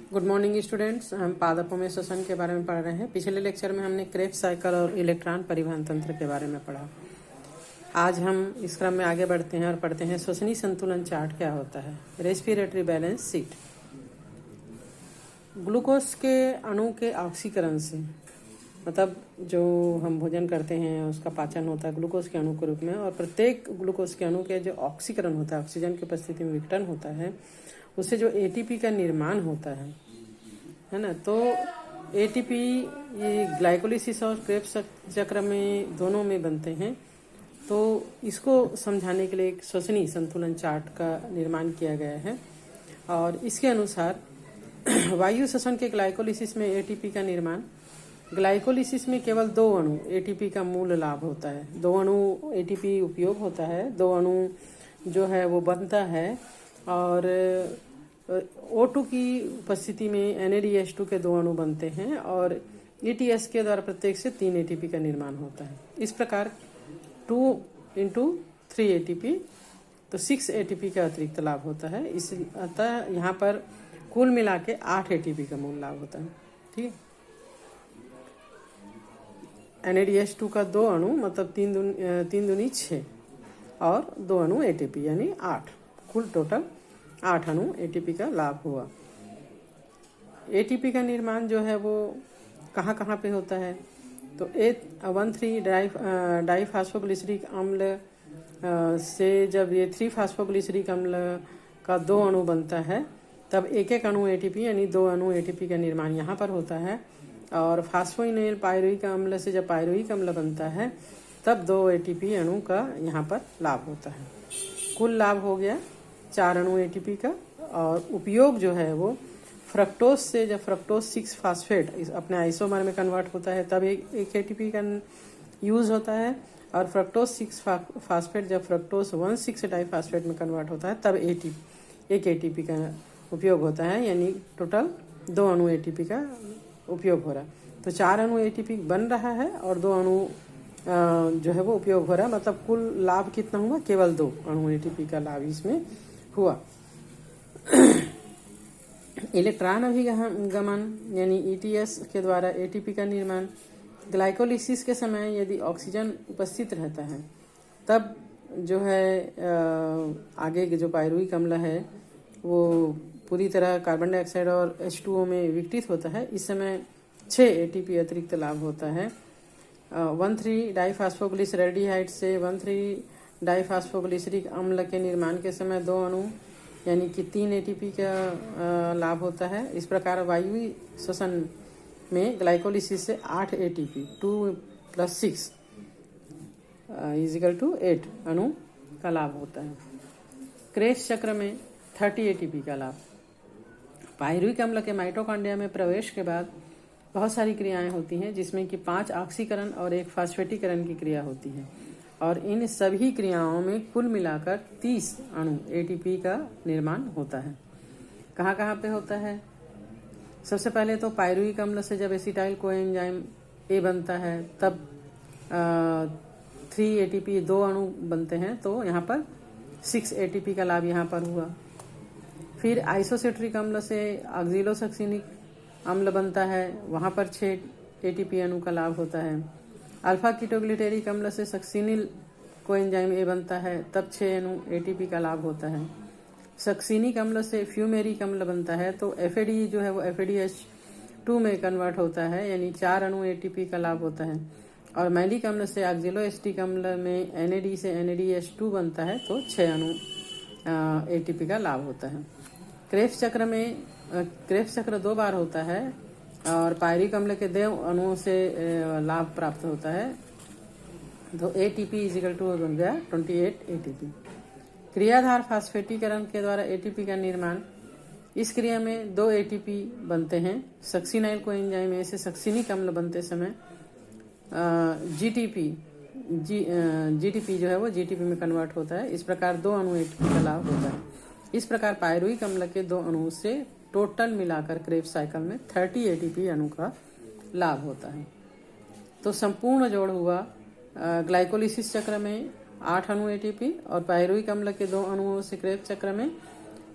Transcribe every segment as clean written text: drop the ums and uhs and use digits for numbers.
Good morning students. हम पादपों में श्वसन के बारे में पढ़ रहे हैं। पिछले लेक्चर में हमने क्रेब्स साइकिल और इलेक्ट्रॉन परिवहन तंत्र के बारे में पढ़ा। आज हम इस क्रम में आगे बढ़ते हैं और पढ़ते हैं श्वसनीय संतुलन चार्ट क्या होता है। Respiratory balance sheet. ग्लूकोज के अणु के ऑक्सीकरण से, मतलब जो हम भोजन करते हैं उसका पाचन होता है ग्लूकोज के अणु के रूप में, और प्रत्येक ग्लूकोज के अणु के जो ऑक्सीकरण होता है, ऑक्सीजन की उपस्थिति में विघटन होता है, उससे जो एटीपी का निर्माण होता है ना। तो एटीपी ये ग्लाइकोलिसिस और क्रेब्स चक्र में दोनों में बनते हैं। तो इसको समझाने के लिए एक श्वसनीय संतुलन चार्ट का निर्माण किया गया है, और इसके अनुसार वायु श्वसन के ग्लाइकोलिसिस में एटीपी का निर्माण, ग्लाइकोलिसिस में केवल 2 अणु एटीपी का मूल लाभ होता है। 2 अणु एटीपी उपयोग होता है, 2 अणु जो है वो बनता है, और O2 की उपस्थिति में NADH2 के 2 अणु बनते हैं, और ETS के द्वारा प्रत्येक से 3 एटीपी का निर्माण होता है। इस प्रकार 2 × 3 एटीपी, तो 6 एटीपी का अतिरिक्त लाभ होता है। इस अतः यहाँ पर कुल मिला के 8 एटीपी का मूल लाभ होता है। ठीक है। NADH2 का 2 अणु मतलब 3 दूनी 6 और 2 अणु एटीपी यानी 8, कुल टोटल 8 अणु एटीपी का लाभ हुआ। एटीपी का निर्माण जो है वो कहाँ कहाँ पे होता है, तो 1,3 डाइफास्फोग्लिसरिक अम्ल से जब ये 3-फास्फोग्लिसरिक अम्ल का 2 अणु बनता है, तब एक अणु एटीपी यानी 2 अणु एटीपी का निर्माण यहाँ पर होता है। और फास्फोइनोइल पायरुविक अम्ल से जब पायरुविक अम्ल बनता है, तब 2 एटीपी अणु का यहाँ पर लाभ होता है। कुल लाभ हो गया 4 अणु एटीपी का। और उपयोग जो है वो फ्रक्टोज से, जब फ्रक्टोज 6 फास्फेट अपने आइसोमर में कन्वर्ट होता है तब एक एटीपी का यूज होता है, और फ्रक्टोज 6 फास्फेट जब फ्रक्टोज 1,6 डाइफास्फेट में कन्वर्ट होता है तब एक एटीपी का उपयोग होता है, यानी टोटल 2 अणु एटीपी का उपयोग हो रहा है। तो 4 अणु एटीपी बन रहा है और 2 अणु जो है वो उपयोग हो रहा है, मतलब कुल लाभ कितना हुआ, केवल 2 अणु एटीपी का लाभ इसमें हुआ। इलेक्ट्रॉन अभिगमन यानी ETS के द्वारा एटीपी का निर्माण। ग्लाइकोलिसिस के समय यदि ऑक्सीजन उपस्थित रहता है, तब जो है आगे के जो पायरुविक अम्ल है वो पूरी तरह कार्बन डाइऑक्साइड और H2O में विघटित होता है। इस समय 6 एटीपी अतिरिक्त लाभ होता है। 1,3 डाइफास्फोग्लिसरैल्डिहाइड से 1,3 डाइफास्फोग्लिसरिक अम्ल के निर्माण के समय 2 अणु यानी कि 3 एटीपी का लाभ होता है। इस प्रकार वायु श्वसन में ग्लाइकोलिसिस से 8 एटीपी 2 + 6 = 8 अणु का लाभ होता है। क्रेब्स चक्र में 30 एटीपी का लाभ। पायरुविक अम्ल के माइटोकॉन्ड्रिया में प्रवेश के बाद बहुत सारी क्रियाएं होती हैं, जिसमें कि 5 ऑक्सीकरण और 1 फास्फेटीकरण की क्रिया होती है, और इन सभी क्रियाओं में कुल मिलाकर 30 अणु एटीपी का निर्माण होता है। कहाँ कहाँ पे होता है? सबसे पहले तो पायरुविक अम्ल से जब एसिटाइल कोएंजाइम A बनता है, तब 3 एटीपी 2 अणु बनते हैं, तो यहाँ पर 6 एटीपी का लाभ यहाँ पर हुआ। फिर आइसोसेट्रिक अम्ल से ऑक्सिलोसक्सिनिक अम्ल बनता है, वहाँ पर 6 एटीपी अणु का लाभ होता है। अल्फा कीटोग्लिटेरिक अम्ल से सक्सिनिल कोएंजाइम A बनता है, तब 6 अणु एटीपी का लाभ होता है। सक्सिनिक अम्ल से फ्यूमेरिक अम्ल बनता है, तो FAD जो है वो FADH2 में कन्वर्ट होता है, यानी 4 अणु एटीपी का लाभ होता है। और मैलिक अम्ल से ऑक्सिलोएस्टिक अम्ल में NAD से NADH2 बनता है, तो 6 अणु एटीपी का लाभ होता है। क्रेब्स चक्र 2 बार होता है, और पायरुविक अम्ल के 2 अणुओं से लाभ प्राप्त होता है, तो एटीपी = बन गया 28 एटीपी। क्रियाधार फास्फेटीकरण के द्वारा एटीपी का निर्माण। इस क्रिया में 2 एटीपी बनते हैं। सक्सिनाइल कोएंजाइम A से सक्सिनिक अम्ल बनते समय जीटीपी जो है वो जीटीपी में कन्वर्ट होता है। इस प्रकार 2 अणु एटीपी का लाभ होता है। इस प्रकार पायरुविक अम्ल के 2 अणु से टोटल मिलाकर क्रेब्स साइकिल में 30 एटीपी अणु का लाभ होता है। तो संपूर्ण जोड़ हुआ ग्लाइकोलिसिस चक्र में 8 अणु एटीपी और पायरुविक अम्ल के 2 अणुओं से क्रेब्स चक्र में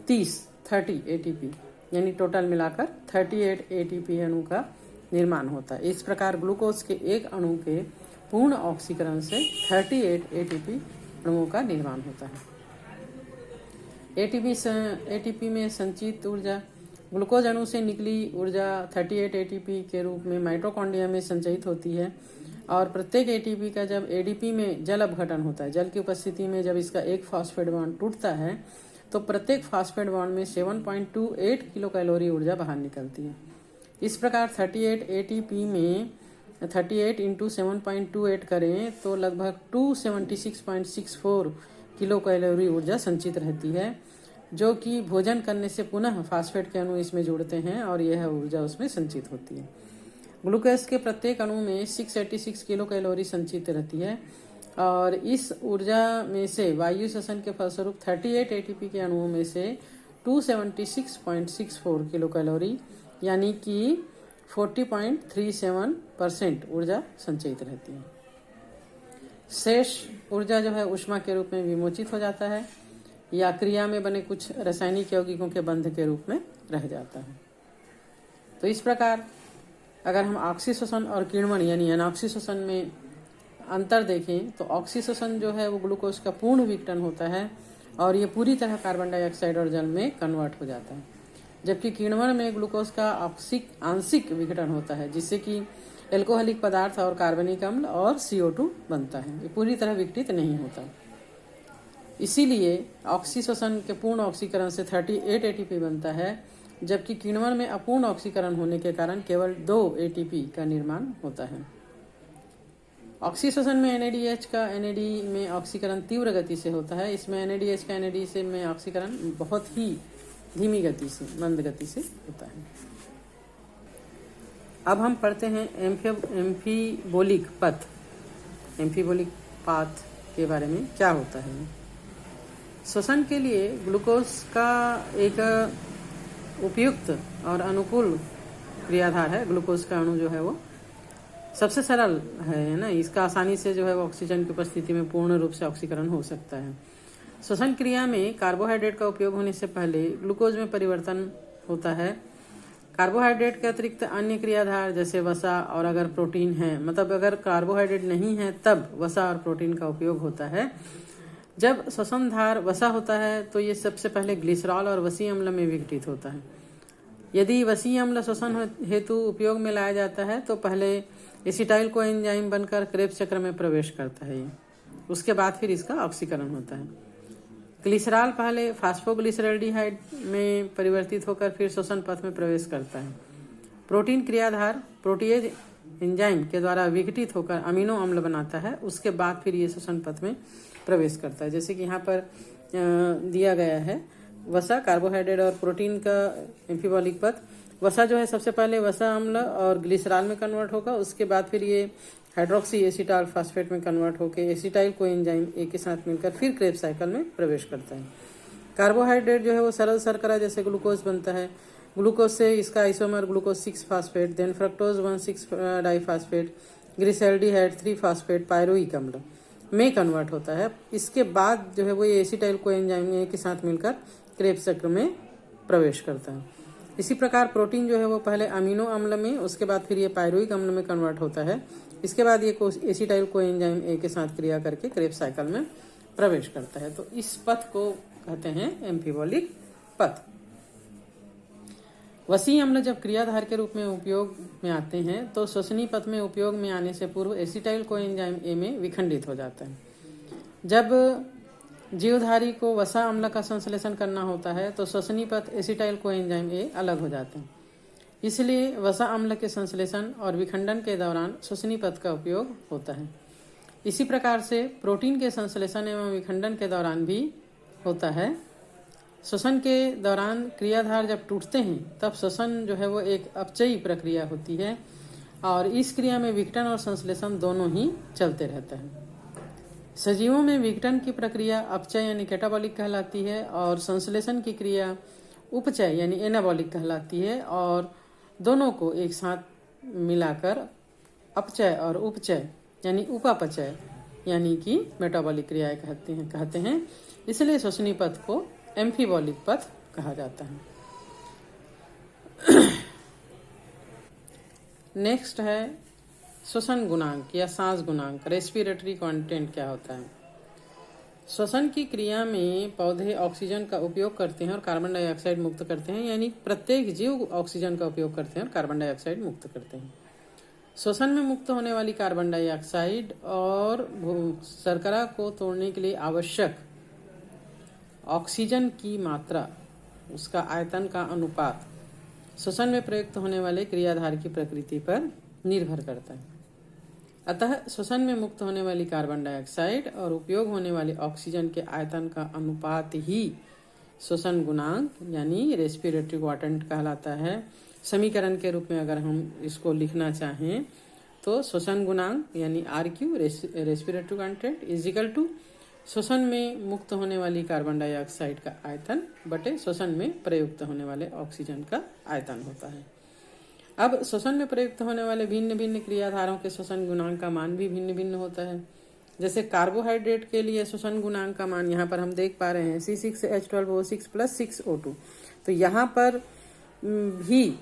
30 एटीपी यानी टोटल मिलाकर 38 ATP अणु का निर्माण होता है। इस प्रकार ग्लूकोज के एक अणु के पूर्ण ऑक्सीकरण से 38 ATP अणुओं का निर्माण होता है। ATP में संचित ऊर्जा, ग्लूकोज अणु से निकली ऊर्जा 38 ATP के रूप में माइटोकॉन्ड्रिया में संचयित होती है और प्रत्येक ATP का जब ADP में जल अपघटन होता है, जल की उपस्थिति में जब इसका एक फॉस्फेट बॉन्ड टूटता है तो प्रत्येक फॉस्फेट बॉन्ड में 7.28 किलो कैलोरी ऊर्जा बाहर निकलती है। इस प्रकार 38 ATP में 38 इंटू 7.28 करें तो लगभग 276.64 किलो कैलोरी ऊर्जा संचित रहती है, जो कि भोजन करने से पुनः फास्फेट के अणु इसमें जुड़ते हैं और यह ऊर्जा उसमें संचित होती है। ग्लूकोज के प्रत्येक अणु में 686 किलो कैलोरी संचित रहती है और इस ऊर्जा में से वायु श्वसन के फलस्वरूप 38 ATP के अणुओं में से 276.64 किलो कैलोरी यानी कि 40.37% ऊर्जा संचयित रहती है। शेष ऊर्जा जो है ऊष्मा के रूप में विमोचित हो जाता है या क्रिया में बने कुछ रासायनिक यौगिकों के बंध के रूप में रह जाता है। तो इस प्रकार अगर हम ऑक्सीश्वसन और किण्वन यानी अनऑक्सीश्वसन में अंतर देखें तो ऑक्सीश्वसन जो है वो ग्लूकोज का पूर्ण विघटन होता है और ये पूरी तरह कार्बन डाइऑक्साइड और जल में कन्वर्ट हो जाता है, जबकि किण्वन में ग्लूकोज का आंशिक विघटन होता है जिससे कि एल्कोहलिक पदार्थ और कार्बनिक अम्ल और CO2 बनता है। ये पूरी तरह विघटित नहीं होता। इसीलिए ऑक्सीश्वसन के पूर्ण ऑक्सीकरण से 38 ATP बनता है, जबकि किण्वन में अपूर्ण ऑक्सीकरण होने के कारण केवल 2 ATP का निर्माण होता है। ऑक्सीश्वसन में NADH का NAD में ऑक्सीकरण तीव्र गति से होता है। इसमें NADH का NAD से में ऑक्सीकरण बहुत ही धीमी गति से, मंद गति से होता है। अब हम पढ़ते हैं एम्फीबोलिक पथ, एम्फीबोलिक पाथ के बारे में क्या होता है। श्वसन के लिए ग्लूकोज का एक उपयुक्त और अनुकूल क्रियाधार है। ग्लूकोज का अणु जो है वो सबसे सरल है ना, इसका आसानी से जो है वो ऑक्सीजन की उपस्थिति में पूर्ण रूप से ऑक्सीकरण हो सकता है। श्वसन क्रिया में कार्बोहाइड्रेट का उपयोग होने से पहले ग्लूकोज में परिवर्तन होता है। कार्बोहाइड्रेट के अतिरिक्त अन्य क्रियाधार जैसे वसा और अगर प्रोटीन है, मतलब अगर कार्बोहाइड्रेट नहीं है तब वसा और प्रोटीन का उपयोग होता है। जब श्वसनधार वसा होता है तो ये सबसे पहले ग्लिसरॉल और वसीय अम्ल में विघटित होता है। यदि वसीय अम्ल श्वसन हेतु उपयोग में लाया जाता है तो पहले एसिटाइल कोएंजाइम बनकर क्रेब्स चक्र में प्रवेश करता है, उसके बाद फिर इसका ऑक्सीकरण होता है। ग्लिसरॉल पहले फास्फोग्लिसरल्डिहाइड में परिवर्तित होकर फिर श्वसन पथ में प्रवेश करता है। प्रोटीन क्रियाधार प्रोटीएज एंजाइम के द्वारा विघटित होकर अमीनो अम्ल बनाता है, उसके बाद फिर ये श्वसन पथ में प्रवेश करता है। जैसे कि यहाँ पर दिया गया है, वसा, कार्बोहाइड्रेट और प्रोटीन का एम्फीबॉलिक पथ। वसा जो है सबसे पहले वसा अम्ल और ग्लिसरॉल में कन्वर्ट होगा, उसके बाद फिर ये हाइड्रोक्सी एसिटाल फास्फेट में कन्वर्ट होकर एसिटाइल कोएंजाइम ए के साथ मिलकर फिर क्रेब्स साइकिल में प्रवेश करता है। कार्बोहाइड्रेट जो है वो सरल शर्करा जैसे ग्लूकोज बनता है। ग्लूकोज से इसका isomer glucose 6 phosphate, then fructose 1,6 diphosphate, glyceraldehyde 3 phosphate pyruvic अम्ल में कन्वर्ट होता है। इसके बाद जो है वो ये एसिटाइल कोएंजाइम ए के साथ मिलकर क्रेब्स चक्र में प्रवेश करता है। इसी प्रकार प्रोटीन जो है वो पहले अमीनो अम्ल में, उसके बाद फिर ये पायरुविक अम्ल में कन्वर्ट होता है। इसके बाद ये एसिटाइल कोएंजाइम ए के साथ क्रिया करके क्रेब्स साइकिल में प्रवेश करता है। तो इस पथ को कहते हैं एम्फीबॉलिक पथ। वसीय अम्ल जब क्रियाधार के रूप में उपयोग में आते हैं तो श्वसनी पथ में उपयोग में आने से पूर्व एसिटाइल कोएंजाइम ए में विखंडित हो जाता है। जब जीवधारी को वसा अम्ल का संश्लेषण करना होता है तो श्वसनी पथ एसिटाइल कोएंजाइम ए अलग हो जाते हैं। इसलिए वसा अम्ल के संश्लेषण और विखंडन के दौरान श्वसनी पथ का उपयोग होता है। इसी प्रकार से प्रोटीन के संश्लेषण एवं विखंडन के दौरान भी होता है। श्वसन के दौरान क्रियाधार जब टूटते हैं तब श्वसन जो है वो एक अपचयी प्रक्रिया होती है और इस क्रिया में विघटन और संश्लेषण दोनों ही चलते रहते हैं। सजीवों में विघटन की प्रक्रिया अपचय यानी कैटाबॉलिक कहलाती है और संश्लेषण की क्रिया उपचय यानी एनाबॉलिक कहलाती है और दोनों को एक साथ मिलाकर अपचय और उपचय यानी उपापचय यानी कि मेटाबॉलिक क्रियाएं कहते हैं। इसलिए श्वसनी पथ को एम्फीबॉलिक पथ कहा जाता है। नेक्स्ट है श्वसन गुणांक या सांस गुणांक, रेस्पिरेटरी कंटेंट क्या होता है। श्वसन की क्रिया में पौधे ऑक्सीजन का उपयोग करते हैं और कार्बन डाइऑक्साइड मुक्त करते हैं, यानी प्रत्येक जीव ऑक्सीजन का उपयोग करते हैं और कार्बन डाइऑक्साइड मुक्त करते हैं। श्वसन में मुक्त होने वाली कार्बन डाइऑक्साइड और शर्करा को तोड़ने के लिए आवश्यक ऑक्सीजन की मात्रा, उसका आयतन का अनुपात श्वसन में प्रयुक्त होने वाले क्रियाधार की प्रकृति पर निर्भर करता है। अतः श्वसन में मुक्त होने वाली कार्बन डाइऑक्साइड और उपयोग होने वाले ऑक्सीजन के आयतन का अनुपात ही श्वसन गुणांक यानी रेस्पिरेटरी क्वाड्रेंट कहलाता है। समीकरण के रूप में अगर हम इसको लिखना चाहें तो श्वसन गुणांक यानी RQ respiratory content is equal to श्वसन में मुक्त होने वाली कार्बन डाइऑक्साइड का आयतन बटे श्वसन में प्रयुक्त होने वाले ऑक्सीजन का आयतन होता है। अब श्वसन में प्रयुक्त होने वाले भिन्न भिन्न क्रियाधारों के श्वसन गुणांक का मान भी भिन्न भिन्न होता है। जैसे कार्बोहाइड्रेट के लिए श्वसन गुणांक का मान यहाँ पर हम देख पा रहे हैं C6H12O6 + 6O2। तो यहाँ पर भी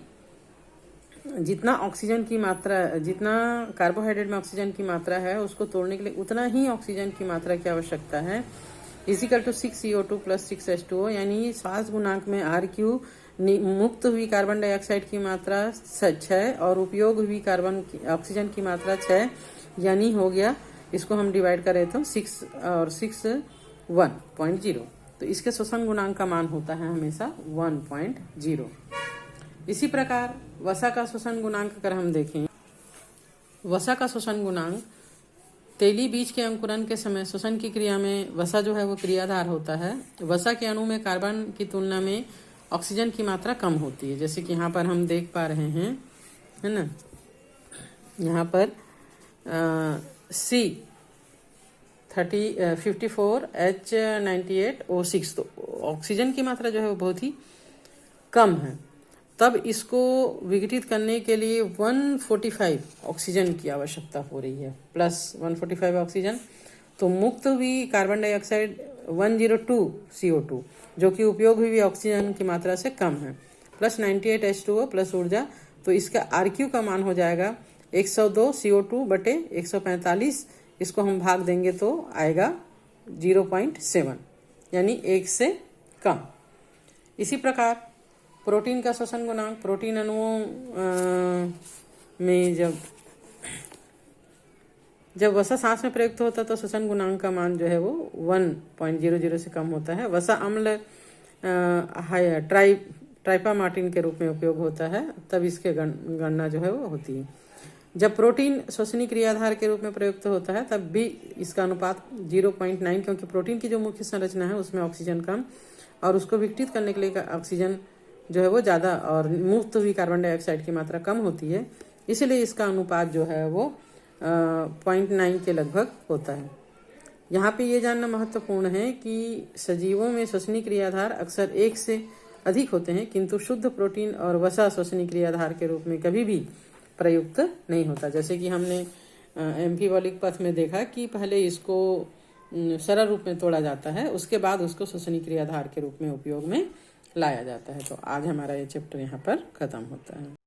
जितना ऑक्सीजन की मात्रा, जितना कार्बोहाइड्रेट में ऑक्सीजन की मात्रा है उसको तोड़ने के लिए उतना ही ऑक्सीजन की मात्रा की आवश्यकता है, इजिकल टू 6CO2 + 6H2O। यानी श्वास गुणांक में RQ मुक्त हुई कार्बन डाइऑक्साइड की मात्रा 6 और उपयोग हुई ऑक्सीजन की मात्रा 6, यानी हो गया, इसको हम डिवाइड करें तो 6 और 6 1.0। तो इसके श्वसन गुणांक का मान होता है हमेशा 1.0। इसी प्रकार वसा का श्वसन गुणांक अगर हम देखें, वसा का श्वसन गुणांक तेली बीज के अंकुरन के समय श्वसन की क्रिया में वसा जो है वो क्रियाधार होता है। वसा के अणु में कार्बन की तुलना में ऑक्सीजन की मात्रा कम होती है, जैसे कि यहाँ पर हम देख पा रहे हैं, है ना। यहाँ पर C54H98O6, तो ऑक्सीजन की मात्रा जो है वो बहुत ही कम है। तब इसको विघटित करने के लिए 145 ऑक्सीजन की आवश्यकता हो रही है, प्लस 145 ऑक्सीजन। तो मुक्त हुई कार्बन डाइऑक्साइड 102 CO2 जो कि उपयोग हुई ऑक्सीजन की मात्रा से कम है, प्लस 98 H2O प्लस ऊर्जा। तो इसका RQ का मान हो जाएगा 102 CO2 बटे 145। इसको हम भाग देंगे तो आएगा 0.7, यानी 1 से कम। इसी प्रकार प्रोटीन का श्वसन गुणांक, प्रोटीन अणुओं में जब वसा सांस में प्रयुक्त होता है तो श्वसन गुणांक का मान जो है वो 1.00 से कम होता है। वसा अम्ल ट्राइपामार्टिन के रूप में उपयोग होता है, तब इसके गणना जो है वो होती है। जब प्रोटीन श्वसनीय क्रियाधार के रूप में प्रयुक्त होता है तब भी इसका अनुपात 0.9, क्योंकि प्रोटीन की जो मुख्य संरचना है उसमें ऑक्सीजन कम और उसको विघटित करने के लिए ऑक्सीजन जो है वो ज़्यादा और मुक्त हुई कार्बन डाइऑक्साइड की मात्रा कम होती है, इसलिए इसका अनुपात जो है वो 0.9 के लगभग होता है। यहाँ पे ये जानना महत्वपूर्ण है कि सजीवों में श्वसनीय क्रियाधार अक्सर 1 से अधिक होते हैं, किंतु शुद्ध प्रोटीन और वसा श्वसनीय क्रियाधार के रूप में कभी भी प्रयुक्त नहीं होता। जैसे कि हमने एम्फीबॉलिक पथ में देखा कि पहले इसको सरल रूप में तोड़ा जाता है, उसके बाद उसको श्वसनीय क्रियाधार के रूप में उपयोग में लाया जाता है। तो आज हमारा ये चैप्टर यहाँ पर खत्म होता है।